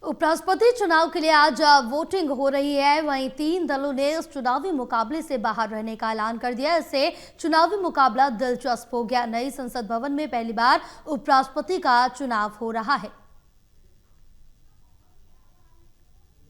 उपराष्ट्रपति चुनाव के लिए आज वोटिंग हो रही है। वहीं 3 दलों ने इस चुनावी मुकाबले से बाहर रहने का ऐलान कर दिया। इससे चुनावी मुकाबला दिलचस्प हो गया। नई संसद भवन में पहली बार उपराष्ट्रपति का चुनाव हो रहा है।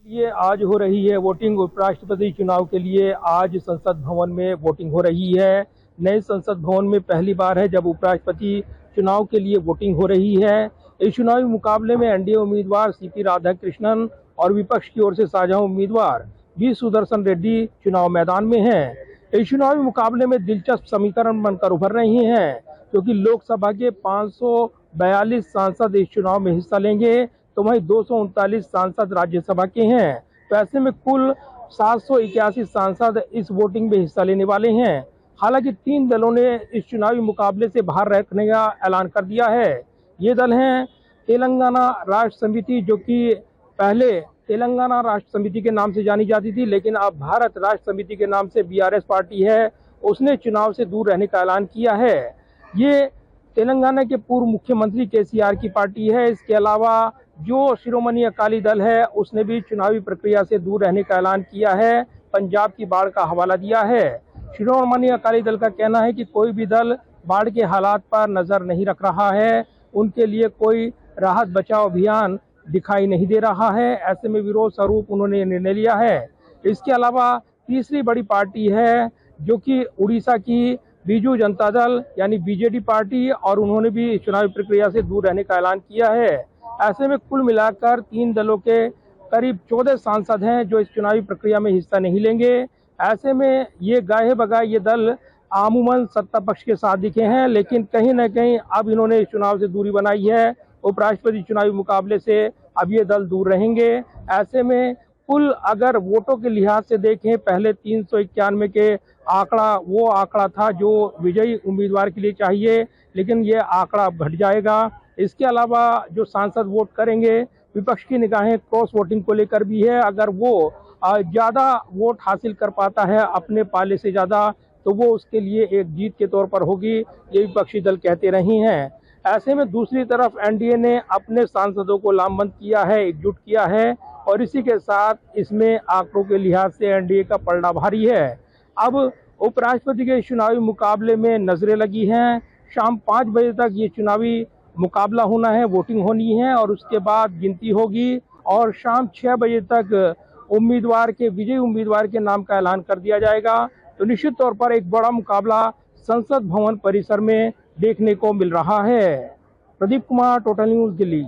ये आज हो रही है वोटिंग। उपराष्ट्रपति चुनाव के लिए आज संसद भवन में वोटिंग हो रही है। नए संसद भवन में पहली बार है जब उपराष्ट्रपति चुनाव के लिए वोटिंग हो रही है। इस चुनावी मुकाबले में एनडीए उम्मीदवार सीपी राधाकृष्णन और विपक्ष की ओर से साझा उम्मीदवार वी सुदर्शन रेड्डी चुनाव मैदान में हैं। इस चुनावी मुकाबले में दिलचस्प समीकरण बनकर उभर रही हैं, क्योंकि लोकसभा के 542 सांसद इस चुनाव में हिस्सा लेंगे, तो वहीं 239 सांसद राज्यसभा के हैं। तो ऐसे में कुल 781 सांसद इस वोटिंग में हिस्सा लेने वाले हैं। हालांकि 3 दलों ने इस चुनावी मुकाबले से बाहर रखने का ऐलान कर दिया है। ये दल हैं तेलंगाना राष्ट्र समिति, जो कि पहले तेलंगाना राष्ट्र समिति के नाम से जानी जाती थी, लेकिन अब भारत राष्ट्र समिति के नाम से बीआरएस पार्टी है, उसने चुनाव से दूर रहने का ऐलान किया है। ये तेलंगाना के पूर्व मुख्यमंत्री केसीआर की पार्टी है। इसके अलावा जो शिरोमणि अकाली दल है, उसने भी चुनावी प्रक्रिया से दूर रहने का ऐलान किया है। पंजाब की बाढ़ का हवाला दिया है। शिरोमणि अकाली दल का कहना है कि कोई भी दल बाढ़ के हालात पर नजर नहीं रख रहा है, उनके लिए कोई राहत बचाव अभियान दिखाई नहीं दे रहा है। ऐसे में विरोध स्वरूप उन्होंने निर्णय लिया है। इसके अलावा तीसरी बड़ी पार्टी है जो कि उड़ीसा की बीजू जनता दल यानी बीजेडी पार्टी, और उन्होंने भी चुनावी प्रक्रिया से दूर रहने का ऐलान किया है। ऐसे में कुल मिलाकर 3 दलों के करीब 14 सांसद हैं जो इस चुनावी प्रक्रिया में हिस्सा नहीं लेंगे। ऐसे में ये गाहे बगाए ये दल आमूमन सत्ता पक्ष के साथ दिखे हैं, लेकिन कहीं न कहीं अब इन्होंने इस चुनाव से दूरी बनाई है। उपराष्ट्रपति चुनावी मुकाबले से अब ये दल दूर रहेंगे। ऐसे में कुल अगर वोटों के लिहाज से देखें, पहले 391 के आंकड़ा वो आंकड़ा था जो विजयी उम्मीदवार के लिए चाहिए, लेकिन ये आंकड़ा घट जाएगा। इसके अलावा जो सांसद वोट करेंगे, विपक्ष की निगाहें क्रॉस वोटिंग को लेकर भी है। अगर वो ज़्यादा वोट हासिल कर पाता है अपने पाले से ज़्यादा, तो वो उसके लिए एक जीत के तौर पर होगी, ये विपक्षी दल कहते रही हैं। ऐसे में दूसरी तरफ एनडीए ने अपने सांसदों को लामबंद किया है, एकजुट किया है, और इसी के साथ इसमें आंकड़ों के लिहाज से एनडीए का पलड़ा भारी है। अब उपराष्ट्रपति के चुनावी मुकाबले में नजरें लगी हैं। शाम 5 बजे तक ये चुनावी मुकाबला होना है, वोटिंग होनी है, और उसके बाद गिनती होगी, और शाम 6 बजे तक विजयी उम्मीदवार के नाम का ऐलान कर दिया जाएगा। तो निश्चित तौर पर एक बड़ा मुकाबला संसद भवन परिसर में देखने को मिल रहा है। Pradeep Kumar, total news, Delhi.